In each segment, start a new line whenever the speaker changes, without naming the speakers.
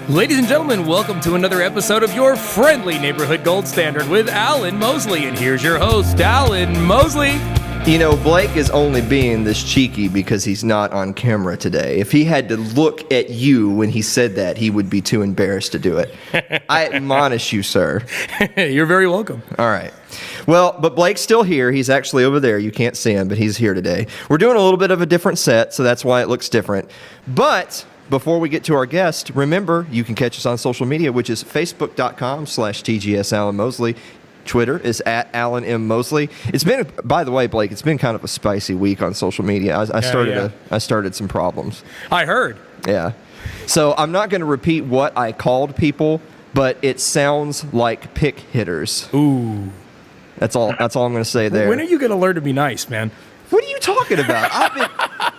Ladies and gentlemen, welcome to another episode of your friendly neighborhood gold standard with Alan Mosley. And here's your host, Alan Mosley.
You know, Blake is only being this cheeky because he's not on camera today. If he had to look at you when he said that, he would be too embarrassed to do it. I admonish you, sir.
You're very welcome.
All right. Well, but Blake's still here. He's actually over there. You can't see him, but he's here today. We're doing a little bit of a different set, so that's why it looks different. But before we get to our guest, remember, you can catch us on social media, which is facebook.com/TGS Alan Mosley. Twitter is at Alan M. Mosley. It's been, by the way, Blake, it's been kind of a spicy week on social media. I started some problems.
I heard.
Yeah. So I'm not going to repeat what I called people, but it sounds like pick hitters.
Ooh.
That's all I'm going to say there.
When are you going to learn to be nice, man?
What are you talking about?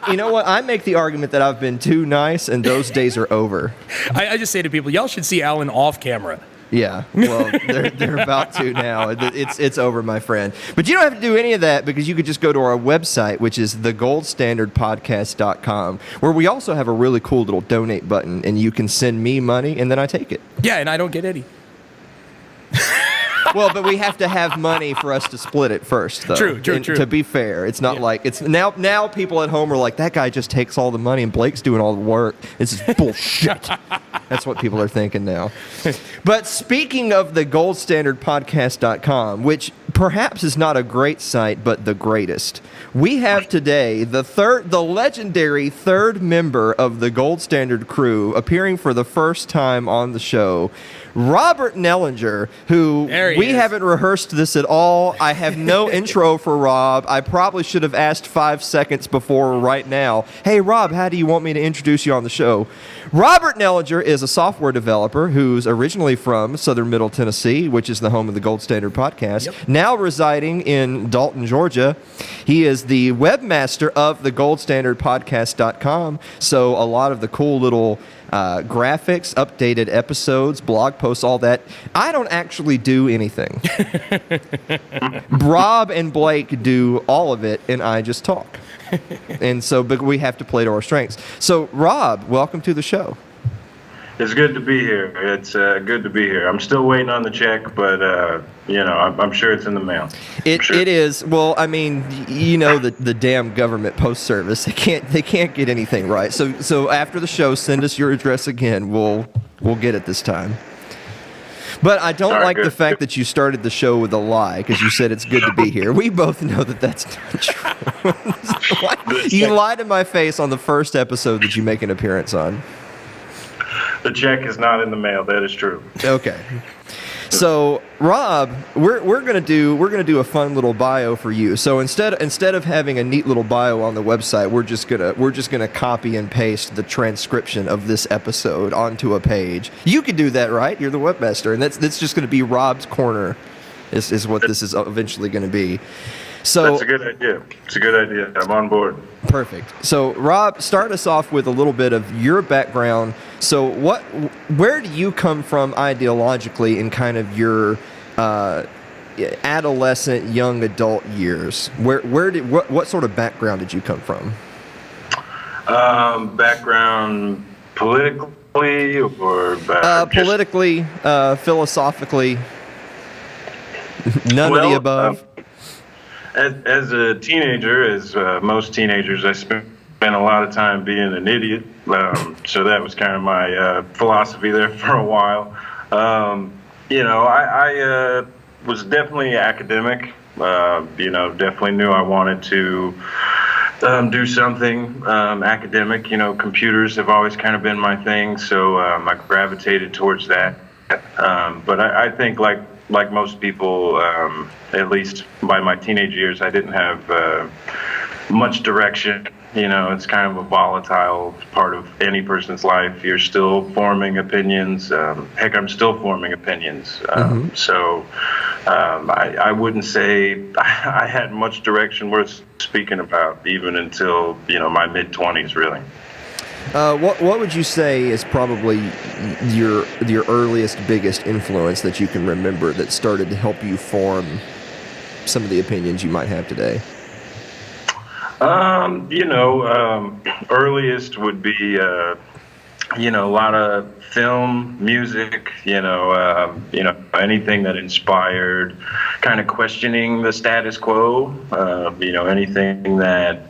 You know what? I make the argument that I've been too nice, and those days are over.
I just say to people, y'all should see Alan off camera.
Yeah, well, they're about to now. It's over, my friend. But you don't have to do any of that because you could just go to our website, which is thegoldstandardpodcast.com, where we also have a really cool little donate button, and you can send me money, and then I take it.
Yeah, and I don't get any.
Well, but we have to have money for us to split it first, though.
True.
To be fair, it's not like it's now people at home are like, that guy just takes all the money and Blake's doing all the work. This is bullshit. That's what people are thinking now. But speaking of the goldstandardpodcast.com, which perhaps is not a great site, but the greatest, we have today the legendary third member of the Gold Standard crew appearing for the first time on the show, Robert Nellinger, who we haven't rehearsed this at all. I have no intro for Rob. I probably should have asked 5 seconds before right now. Hey, Rob, how do you want me to introduce you on the show? Robert Nellinger is a software developer who's originally from Southern Middle Tennessee, which is the home of the Gold Standard podcast, now residing in Dalton, Georgia. He is the webmaster of the goldstandardpodcast.com, so a lot of the cool little graphics, updated episodes, blog posts, all that. I don't actually do anything. Rob and Blake do all of it, and I just talk. And so, but we have to play to our strengths. So, Rob, welcome to the show.
It's good to be here. It's good to be here. I'm still waiting on the check, but I'm sure it's in the mail.
It is. Well, I mean, you know, the damn government post service. They can't get anything right. So after the show, send us your address again. We'll get it this time. But I don't like the fact that you started the show with a lie, because you said it's good to be here. We both know that that's not true. You lied in my face on the first episode that you make an appearance on.
The check is not in the mail. That is true. Okay.
So, Rob, we're gonna do a fun little bio for you. So instead of having a neat little bio on the website, we're just gonna copy and paste the transcription of this episode onto a page. You could do that, right? You're the webmaster, and that's just gonna be Rob's corner. Is what this is eventually gonna be. So
that's a good idea. It's a good idea. I'm on board.
Perfect. So, Rob, start us off with a little bit of your background. So, where do you come from ideologically in kind of your adolescent, young adult years? What sort of background did you come from?
Background politically or
politically, philosophically, none of the above.
As a teenager, as most teenagers, I spent a lot of time being an idiot. So that was kind of my philosophy there for a while. I was definitely academic. Definitely knew I wanted to do something academic. Computers have always kind of been my thing, so I gravitated towards that. But I think like most people, at least by my teenage years, I didn't have much direction. It's kind of a volatile part of any person's life. You're still forming opinions. Heck, I'm still forming opinions. So I wouldn't say I had much direction worth speaking about even until, my mid-20s, really.
What would you say is probably your earliest, biggest influence that you can remember that started to help you form some of the opinions you might have today?
Earliest would be a lot of film, music, anything that inspired kind of questioning the status quo, anything that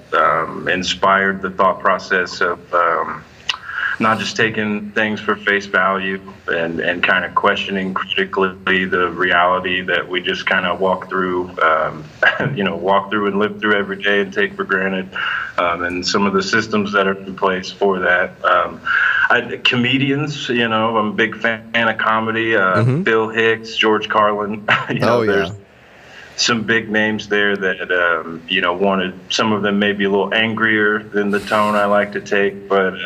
inspired the thought process of not just taking things for face value and kind of questioning critically the reality that we just kind of walk through and live through every day and take for granted, and some of the systems that are in place for that. Comedians, I'm a big fan of comedy. Bill Hicks, George Carlin. There's some big names there that wanted. Some of them maybe a little angrier than the tone I like to take, but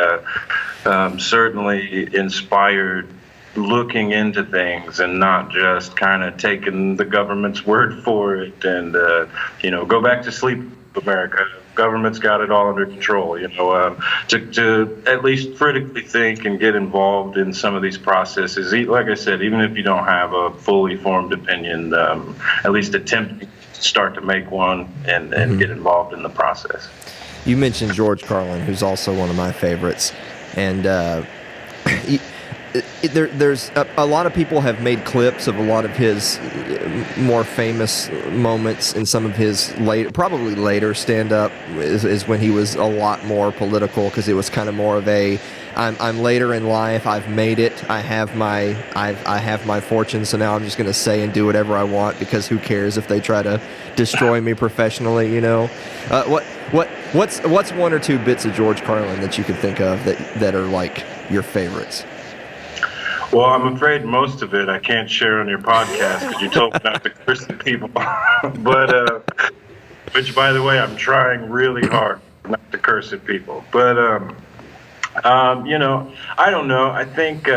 certainly inspired looking into things and not just kind of taking the government's word for it and go back to sleep, America. Government's got it all under control. To at least critically think and get involved in some of these processes. Like I said, even if you don't have a fully formed opinion, at least attempt to start to make one and get involved in the process.
You mentioned George Carlin, who's also one of my favorites, and there's a lot of people have made clips of a lot of his more famous moments in some of his probably later stand-up is when he was a lot more political, because it was kind of more of a I'm later in life, I've made it, I have my fortune, so now I'm just going to say and do whatever I want, because who cares if they try to destroy me professionally, What's one or two bits of George Carlin that you could think of that are like your favorites?
Well, I'm afraid most of it I can't share on your podcast because you told me not to curse at people. But, which, by the way, I'm trying really hard not to curse at people. But, I don't know. I think,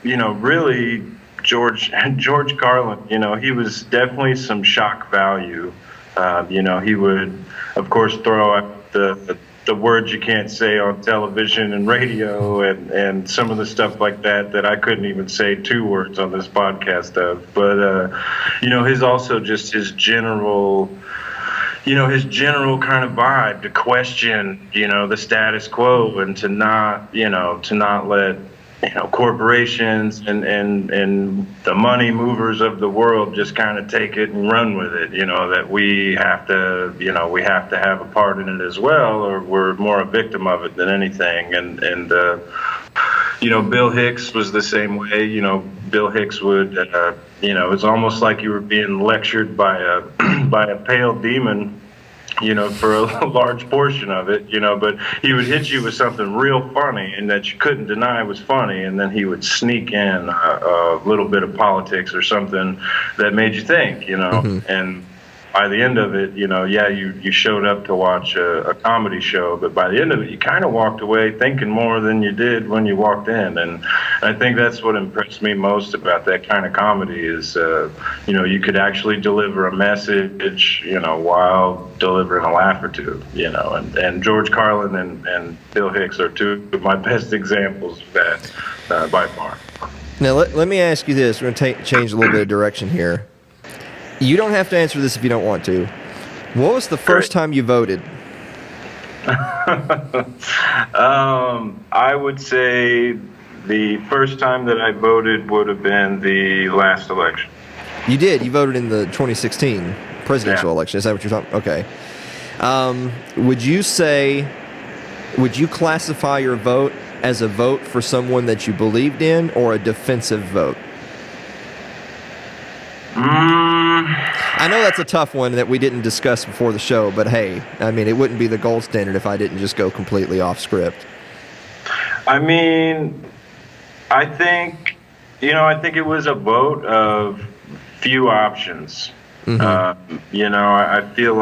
really George Carlin, he was definitely some shock value. He would, of course, throw out the words you can't say on television and radio and some of the stuff like that I couldn't even say 2 words on this podcast of. But, his general kind of vibe to question, the status quo and to not let, corporations and the money movers of the world just kind of take it and run with it, that we have to have a part in it as well, or we're more a victim of it than anything. And Bill Hicks was the same way. Bill Hicks would, it's almost like you were being lectured by a pale demon, for a large portion of it, but he would hit you with something real funny and that you couldn't deny was funny, and then he would sneak in a little bit of politics or something that made you think, and by the end of it, you showed up to watch a comedy show, but by the end of it, you kind of walked away thinking more than you did when you walked in. And I think that's what impressed me most about that kind of comedy is, you could actually deliver a message, while delivering a laugh or two, and George Carlin and Bill Hicks are 2 of my best examples of that by far.
Now, let me ask you this. We're going to change a little bit of direction here. You don't have to answer this if you don't want to. What was the first time you voted?
I would say the first time that I voted would have been the last election.
You did? You voted in the 2016 presidential election. Is that what you're talking about? Okay. Would you classify your vote as a vote for someone that you believed in, or a defensive vote? I know that's a tough one that we didn't discuss before the show, but hey, I mean, it wouldn't be the gold standard if I didn't just go completely off script.
I mean, I think it was a vote of few options. I feel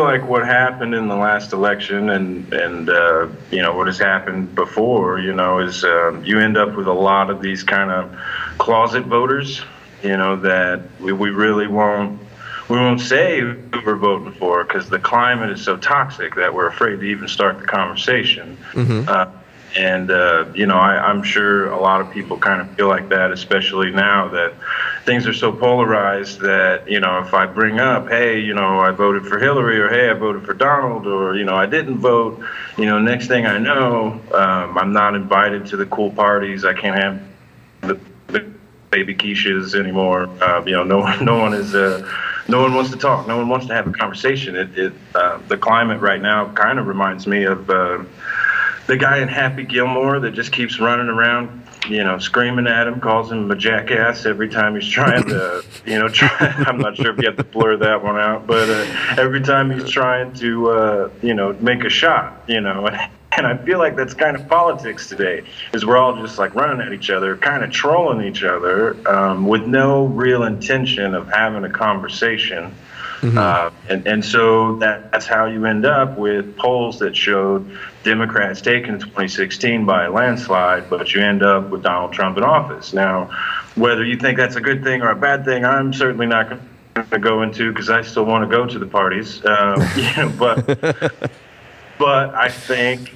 like, what happened in the last election and what has happened before, is you end up with a lot of these kind of closet voters, that we really won't say who we're voting for because the climate is so toxic that we're afraid to even start the conversation. I'm sure a lot of people kind of feel like that, especially now that, things are so polarized that, if I bring up, hey, I voted for Hillary, or hey, I voted for Donald, or, I didn't vote, next thing I know, I'm not invited to the cool parties. I can't have the baby quiches anymore. No one wants to talk. No one wants to have a conversation. The climate right now kind of reminds me of the guy in Happy Gilmore that just keeps running around, screaming at him, calls him a jackass every time he's trying to, I'm not sure if you have to blur that one out, but every time he's trying to, make a shot, and I feel like that's kind of politics today, is we're all just like running at each other, kind of trolling each other, with no real intention of having a conversation. And so that's how you end up with polls that showed Democrats taking 2016 by a landslide, but you end up with Donald Trump in office. Now, whether you think that's a good thing or a bad thing, I'm certainly not going to go into, because I still want to go to the parties. But I think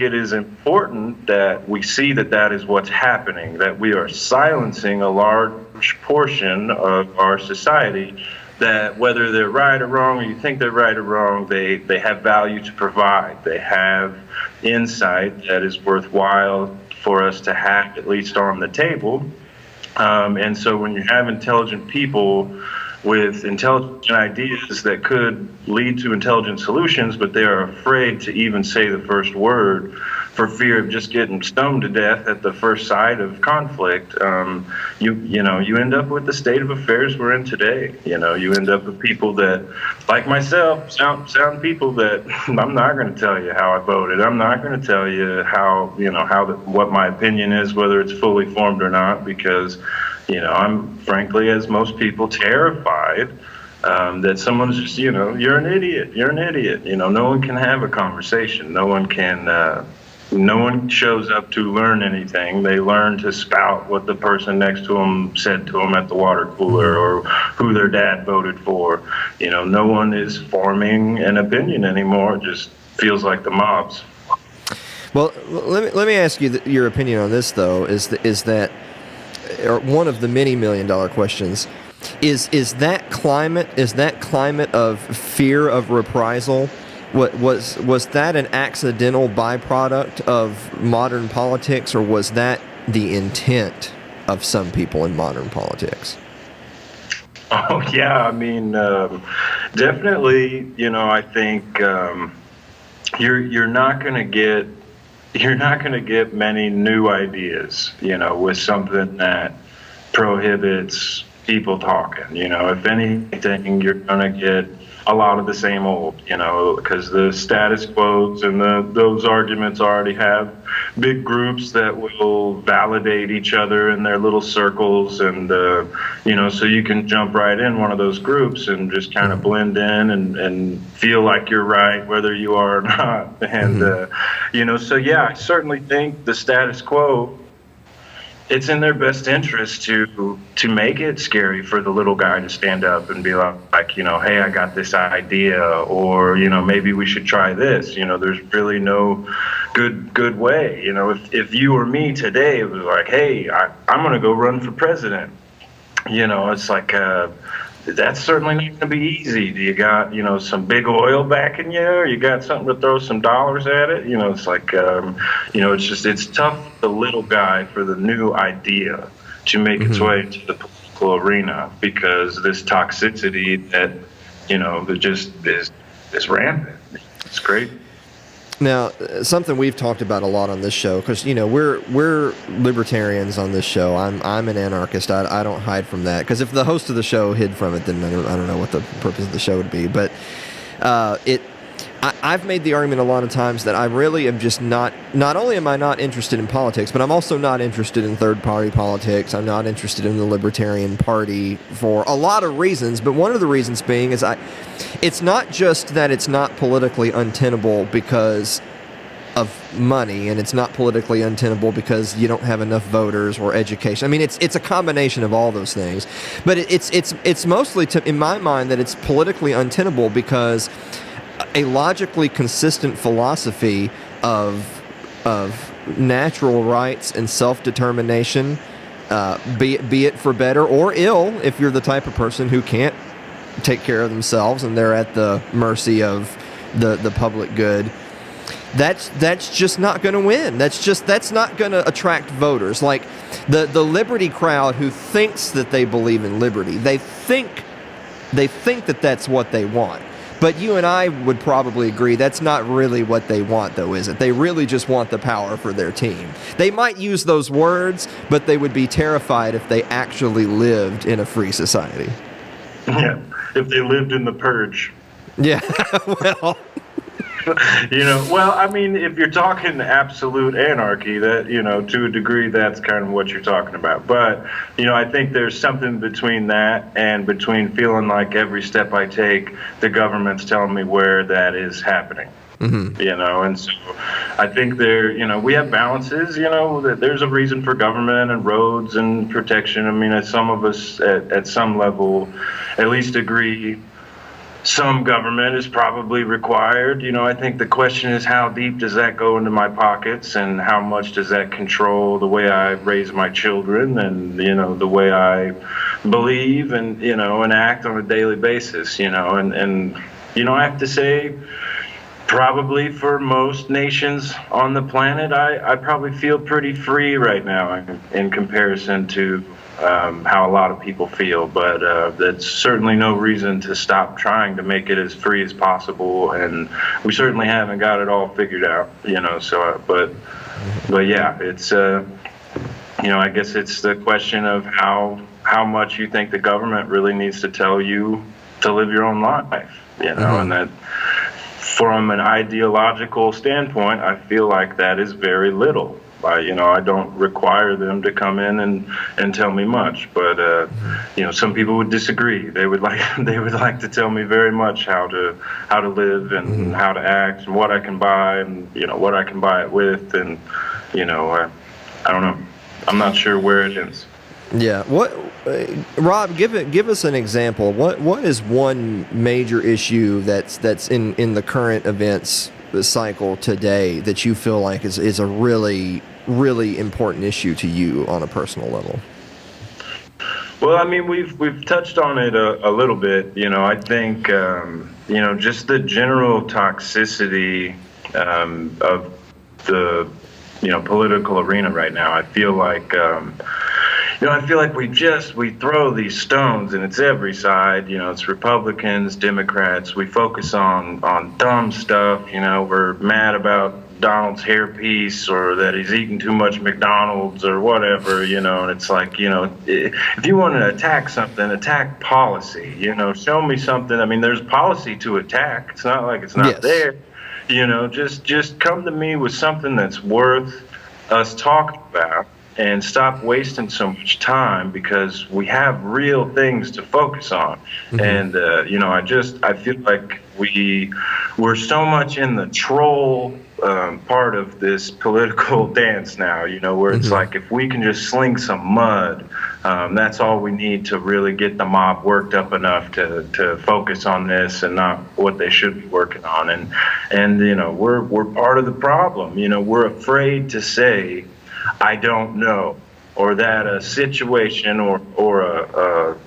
it is important that we see that is what's happening, that we are silencing a large portion of our society, that whether they're right or wrong, or you think they're right or wrong, they have value to provide. They have insight that is worthwhile for us to have, at least on the table. And so when you have intelligent people with intelligent ideas that could lead to intelligent solutions, but they are afraid to even say the first word for fear of just getting stoned to death at the first sight of conflict, you end up with the state of affairs we're in today. You end up with people that, like myself, sound people that I'm not going to tell you how I voted. I'm not going to tell you what my opinion is, whether it's fully formed or not, because I'm frankly, as most people, terrified that someone's just, you're an idiot. You're an idiot. No one can have a conversation. No one shows up to learn anything. They learn to spout what the person next to them said to them at the water cooler, or who their dad voted for. No one is forming an opinion anymore. It just feels like the mobs.
Well, let me ask you your opinion on this, though. Is that or one of the many $1 million questions? Is that climate of fear of reprisal? Was that an accidental byproduct of modern politics, or was that the intent of some people in modern politics?
Oh yeah, I mean, definitely. I think you're not going to get many new ideas. With something that prohibits people talking. If anything, you're going to get a lot of the same old, because the status quos and those arguments already have big groups that will validate each other in their little circles, and so you can jump right in one of those groups and just kind of blend in and feel like you're right whether you are or not. And so yeah, I certainly think the status quo, it's in their best interest to make it scary for the little guy to stand up and be like, hey, I got this idea, or, maybe we should try this. There's really no good way. If you or me today, it was like, hey, I'm going to go run for president. It's like, that's certainly not going to be easy. Do you got, some big oil backing you, or you got something to throw some dollars at it? It's like, it's tough for the little guy, for the new idea to make its way into the political arena, because this toxicity that, that just is rampant. It's great.
Now, something we've talked about a lot on this show, because we're libertarians on this show. I'm an anarchist. I don't hide from that, because if the host of the show hid from it, then I don't know what the purpose of the show would be. But I've made the argument a lot of times that I really am just not only am I not interested in politics, but I'm also not interested in third-party politics. I'm not interested in the Libertarian Party for a lot of reasons, but one of the reasons being is it's not just that it's not politically untenable because of money, and it's not politically untenable because you don't have enough voters or education. I mean, it's a combination of all those things, but it's mostly, in my mind, that it's politically untenable because a logically consistent philosophy of natural rights and self-determination be it for better or ill, if you're the type of person who can't take care of themselves and they're at the mercy of the public good. That's just not going to win. That's not going to attract voters. Like the liberty crowd who thinks that they believe in liberty, they think that that's what they want. But you and I would probably agree that's not really what they want, though, is it? They really just want the power for their team. They might use those words, but they would be terrified if they actually lived in a free society.
Yeah, if they lived in the purge.
Yeah, well...
Well, I mean, if you're talking absolute anarchy, that, to a degree, that's kind of what you're talking about. But, I think there's something between that and between feeling like every step I take, the government's telling me where that is happening. Mm-hmm. And so I think we have balances, that there's a reason for government and roads and protection. I mean, as some of us at some level at least agree, some government is probably required. I think the question is, how deep does that go into my pockets, and how much does that control the way I raise my children and, the way I believe and, and act on a daily basis, and I have to say, probably for most nations on the planet, I probably feel pretty free right now in comparison to how a lot of people feel, but that's certainly no reason to stop trying to make it as free as possible, and we certainly haven't got it all figured out, so but yeah, it's I guess it's the question of how much you think the government really needs to tell you to live your own life, and that from an ideological standpoint, I feel like that is very little. I don't require them to come in and tell me much, but some people would disagree. They would like to tell me very much how to live and how to act and what I can buy and what I can buy it with, and I don't know. I'm not sure where it ends.
Yeah. What, Rob? Give us an example. What is one major issue that's in the current events cycle today that you feel like is a really important issue to you on a personal level?
Well, I mean, we've touched on it a little bit. I think just the general toxicity of the political arena right now. I feel like we throw these stones, and it's every side. It's Republicans, Democrats. We focus on dumb stuff. We're mad about Donald's hairpiece, or that he's eating too much McDonald's, or whatever. And it's like, if you want to attack something, attack policy. Show me something. I mean, there's policy to attack. It's not like it's not there. Just come to me with something that's worth us talking about, and stop wasting so much time, because we have real things to focus on. Mm-hmm. And I feel like we're so much in the troll part of this political dance now, where it's like, if we can just sling some mud, that's all we need to really get the mob worked up enough to focus on this and not what they should be working on. And we're part of the problem. We're afraid to say, I don't know, or that a situation or a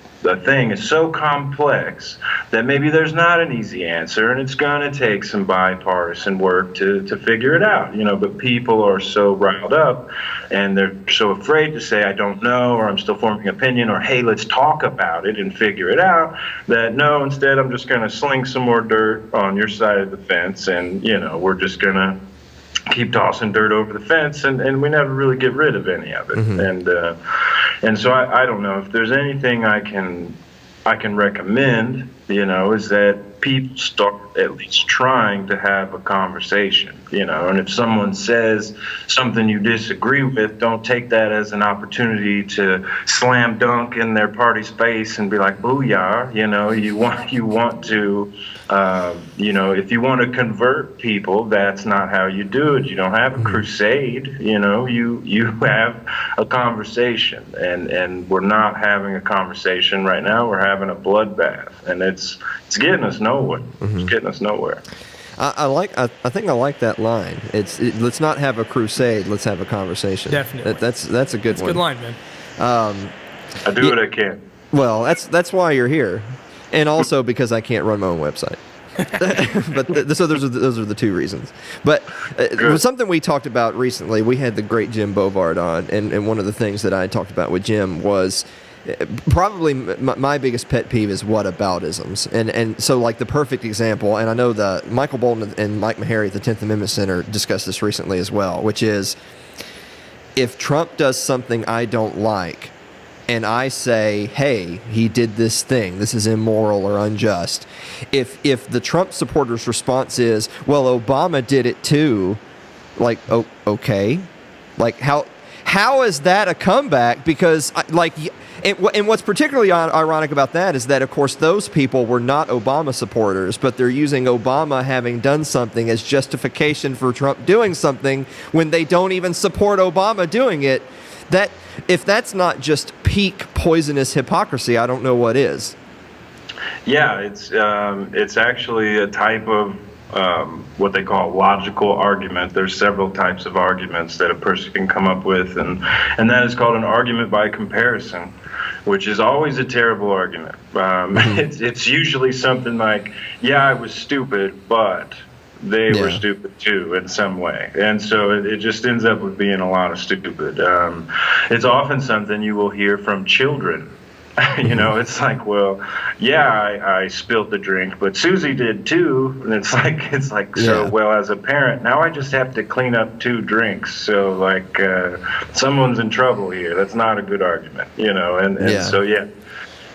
thing is so complex that maybe there's not an easy answer, and it's going to take some bipartisan work to figure it out. But people are so riled up, and they're so afraid to say, I don't know, or I'm still forming opinion, or hey, let's talk about it and figure it out, that no, instead I'm just going to sling some more dirt on your side of the fence, and we're just going to keep tossing dirt over the fence, and we never really get rid of any of it. Mm-hmm. And so I don't know if there's anything I can recommend, is that people start at least trying to have a conversation, and if someone says something you disagree with, don't take that as an opportunity to slam dunk in their party's face and be like, booyah. You want to if you want to convert people, that's not how you do it. You don't have a crusade. You have a conversation, and we're not having a conversation right now. We're having a bloodbath, and it's getting us nowhere. Mm-hmm. It's getting us nowhere.
I think I like that line. Let's not have a crusade. Let's have a conversation.
Definitely.
That's a good one.
Good line, man.
I do what I can.
Well, that's why you're here, and also because I can't run my own website. But so those are the two reasons. But it was something we talked about recently. We had the great Jim Bovard on, and one of the things that I talked about with Jim was probably my biggest pet peeve is whataboutisms. And so like the perfect example, and I know the Michael Bolton and Mike Meharry at the 10th Amendment Center discussed this recently as well, which is if Trump does something I don't like, and I say, hey, he did this thing, this is immoral or unjust. If the Trump supporters' response is, well, Obama did it too, like, oh, okay. Like, how is that a comeback? Because, and what's particularly ironic about that is that, of course, those people were not Obama supporters, but they're using Obama having done something as justification for Trump doing something when they don't even support Obama doing it. That if that's not just peak poisonous hypocrisy, I don't know what is.
Yeah, it's actually a type of what they call logical argument. There's several types of arguments that a person can come up with, and that is called an argument by comparison, which is always a terrible argument. It's usually something like, yeah, I was stupid, but they were stupid too in some way. And so it just ends up with being a lot of stupid. It's often something you will hear from children. It's like, well, yeah, I spilled the drink, but Susie did too. And it's like, so, well, as a parent, now I just have to clean up 2 drinks. So like, someone's in trouble here. That's not a good argument, so, yeah.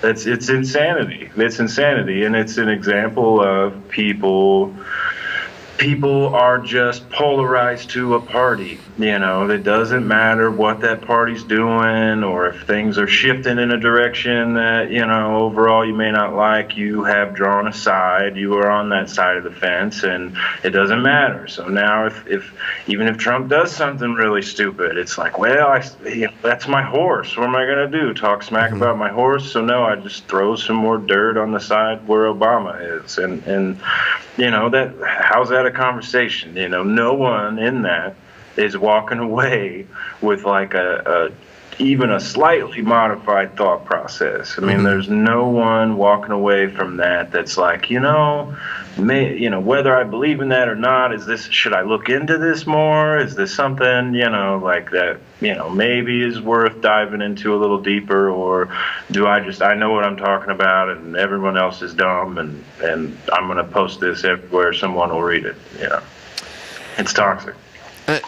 It's insanity. It's insanity. And it's an example of people are just polarized to a party. It doesn't matter what that party's doing or if things are shifting in a direction that, overall you may not like. You have drawn a side. You are on that side of the fence, and it doesn't matter. So now if even if Trump does something really stupid, it's like, well, that's my horse. What am I going to do? Talk smack about my horse? So no, I just throw some more dirt on the side where Obama is. And how's that a conversation? No one in that is walking away with like even a slightly modified thought process. I mean, there's no one walking away from that's like, whether I believe in that or not, should I look into this more? Is this something, like that, maybe is worth diving into a little deeper, or do I know what I'm talking about and everyone else is dumb and I'm going to post this everywhere, someone will read it. It's toxic.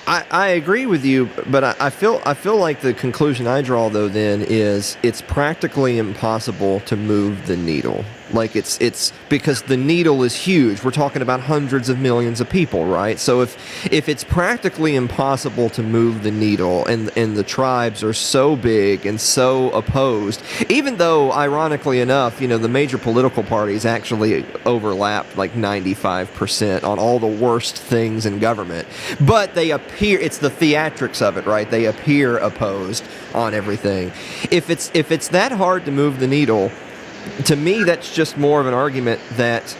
I agree with you, but I feel like the conclusion I draw, though, then is it's practically impossible to move the needle. Like it's because the needle is huge. We're talking about hundreds of millions of people, right? So if it's practically impossible to move the needle, and the tribes are so big and so opposed, even though ironically enough, the major political parties actually overlap like 95% on all the worst things in government, but they appear, it's the theatrics of it, right? They appear opposed on everything. If it's that hard to move the needle, to me, that's just more of an argument that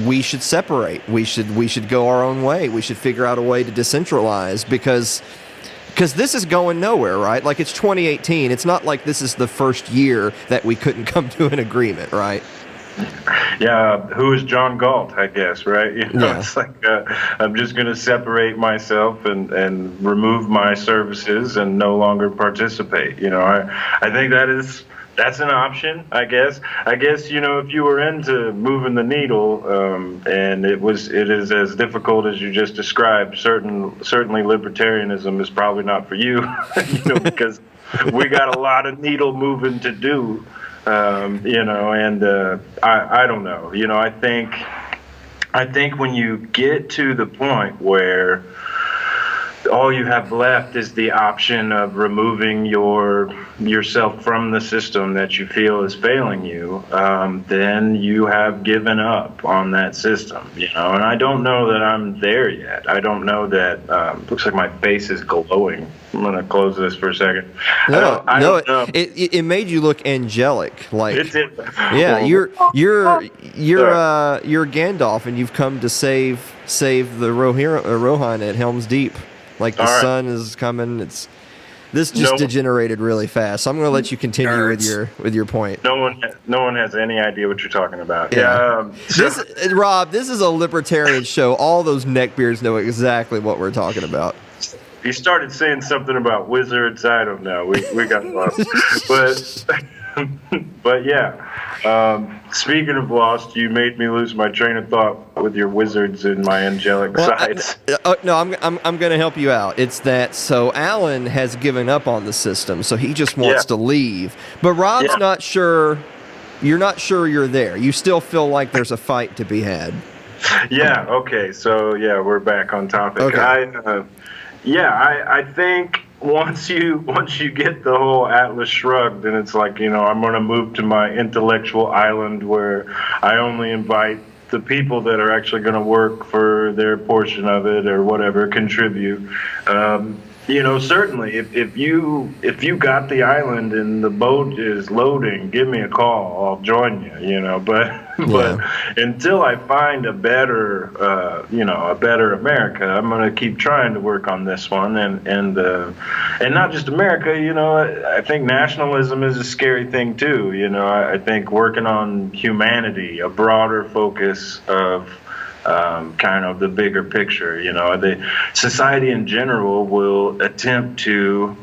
we should separate. We should go our own way. We should figure out a way to decentralize because this is going nowhere, right? Like, it's 2018. It's not like this is the first year that we couldn't come to an agreement, right?
Yeah, who is John Galt, I guess, right? It's like I'm just going to separate myself and remove my services and no longer participate. I think that's an option, I guess. If you were into moving the needle, and it is as difficult as you just described, certainly libertarianism is probably not for you, because we got a lot of needle moving to do, and I don't know. I think when you get to the point where all you have left is the option of removing yourself from the system that you feel is failing you, then you have given up on that system, and I don't know that I'm there yet. I don't know that, looks like my face is glowing. I'm going to close this for a second.
No, it made you look angelic. Like,
it did.
Yeah, you're Gandalf, and you've come to save the Rohan at Helm's Deep. Like, the sun is coming. This just degenerated really fast. So I'm going to let you continue with your point.
No one has any idea what you're talking about.
Yeah. Rob, this is a libertarian show. All those neckbeards know exactly what we're talking about.
You started saying something about wizards. I don't know. We got lost. But yeah. Speaking of lost, you made me lose my train of thought with your wizards and my angelic sides.
No, I'm going to help you out. It's that so Alan has given up on the system, so he just wants to leave. But Rob's not sure. You're not sure you're there. You still feel like there's a fight to be had.
Yeah. Okay. So we're back on topic.
Okay.
I think once you get the whole Atlas shrugged, and it's like, I'm going to move to my intellectual island where I only invite the people that are actually going to work for their portion of it or whatever, contribute. Certainly, if you got the island and the boat is loading, give me a call. I'll join you. But until I find a better America, I'm going to keep trying to work on this one, and not just America. I think nationalism is a scary thing too. I think working on humanity, a broader focus of kind of the bigger picture. The society in general will attempt to,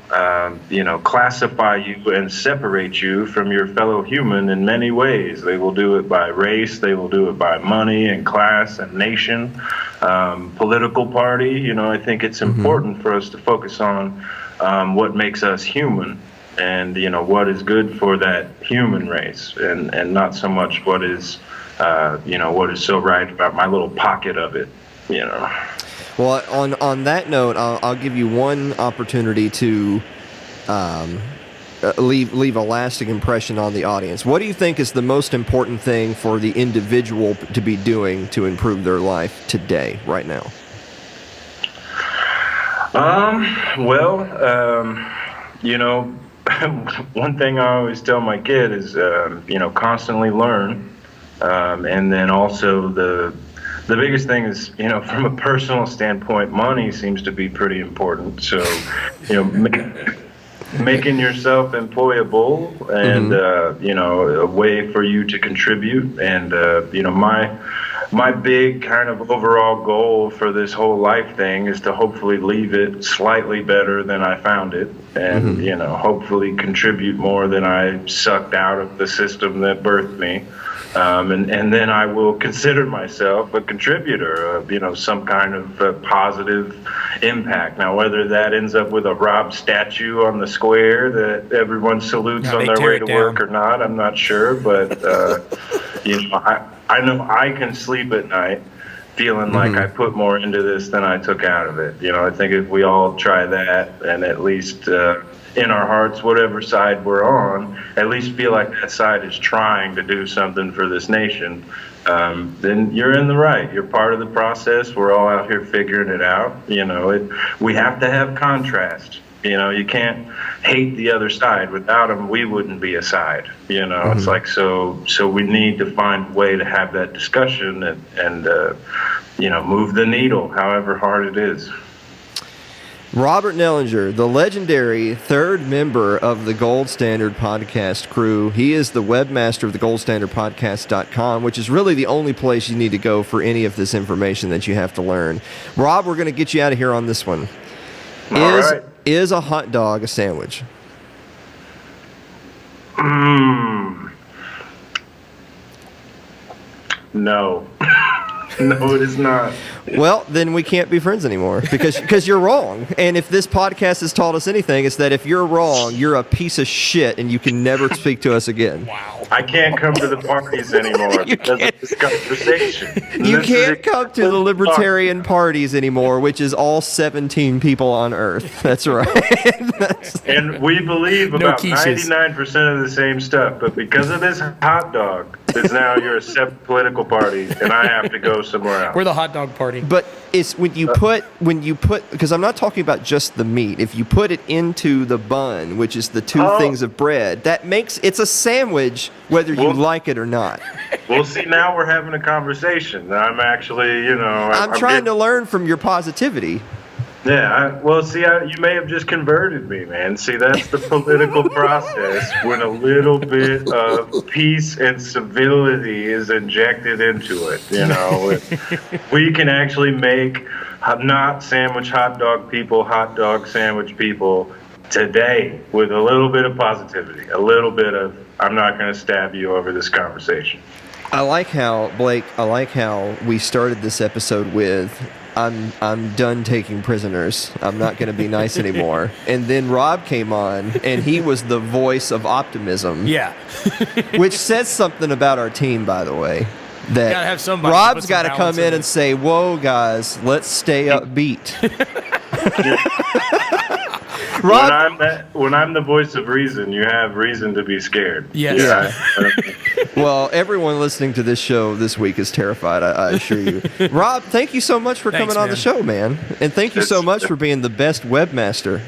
classify you and separate you from your fellow human in many ways. They will do it by race, they will do it by money and class and nation, political party. I think it's important for us to focus on what makes us human. And what is good for that human race, and not so much what is what is so right about my little pocket of it.
Well, on that note, I'll give you one opportunity to leave a lasting impression on the audience. What do you think is the most important thing for the individual to be doing to improve their life today, right now?
One thing I always tell my kid is, constantly learn. And then also the biggest thing is, from a personal standpoint, money seems to be pretty important. So, making yourself employable and, a way for you to contribute. And, my big kind of overall goal for this whole life thing is to hopefully leave it slightly better than I found it, and hopefully contribute more than I sucked out of the system that birthed me, and then I will consider myself a contributor of some kind of positive impact. Now, whether that ends up with a Rob statue on the square that everyone salutes on their way to work or not, I'm not sure, but I know I can sleep at night feeling like I put more into this than I took out of it. I think if we all try that, and at least in our hearts, whatever side we're on, at least feel like that side is trying to do something for this nation, then you're in the right. You're part of the process. We're all out here figuring it out. We have to have contrast. You can't hate the other side. Without them, we wouldn't be a side. It's like, so we need to find a way to have that discussion and move the needle, however hard it is.
Robert Nellinger, the legendary third member of the Gold Standard Podcast crew. He is the webmaster of the goldstandardpodcast.com, which is really the only place you need to go for any of this information that you have to learn. Rob, we're going to get you out of here on this one. Is a hot dog a sandwich?
No. No, it is not.
Well, then we can't be friends anymore because you're wrong. And if this podcast has taught us anything, it's that if you're wrong, you're a piece of shit and you can never speak to us again.
Wow. I can't come to the parties anymore because of this conversation.
You can't come to the libertarian parties anymore, which is all 17 people on Earth. That's right.
And we believe about 99% of the same stuff, but because of this hot dog, it's now you're a separate political party, and I have to go somewhere else.
We're the hot dog party.
But it's when you put because I'm not talking about just the meat. If you put it into the bun, which is the two things of bread, that makes it's a sandwich whether you like it or not.
Well, see, now we're having a conversation. I'm actually,
I'm trying to learn from your positivity.
Yeah, well, see, you may have just converted me, man. See, that's the political process when a little bit of peace and civility is injected into it. You know, we can actually make not sandwich hot dog people hot dog sandwich people today with a little bit of positivity, a little bit of I'm not going to stab you over this conversation.
I like how, Blake, we started this episode with I'm done taking prisoners. I'm not going to be nice anymore. And then Rob came on, and he was the voice of optimism.
Yeah.
Which says something about our team, by the way. That
gotta have somebody
Rob's
got
to come in and say, "Whoa, guys, let's stay upbeat." Rob,
when I'm the voice of reason, you have reason to be scared.
Yes.
Yeah. Well, everyone listening to this show this week is terrified, I assure you. Rob, thank you so much for coming on the show, man. And thank you so much for being the best webmaster.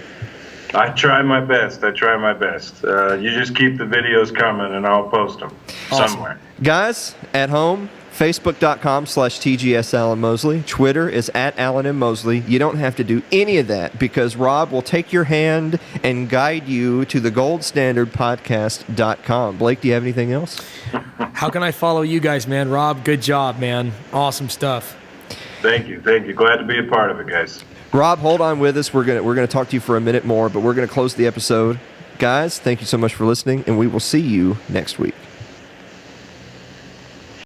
I try my best. You just keep the videos coming, and I'll post them somewhere.
Guys, at home, Facebook.com/TGS Alan Mosley. Twitter is at Alan M. Mosley. You don't have to do any of that because Rob will take your hand and guide you to the goldstandardpodcast.com. Blake, do you have anything else?
How can I follow you guys, man? Rob, good job, man. Awesome stuff.
Thank you. Glad to be a part of it, guys.
Rob, hold on with us. We're gonna talk to you for a minute more, but we're gonna close the episode. Guys, thank you so much for listening, and we will see you next week.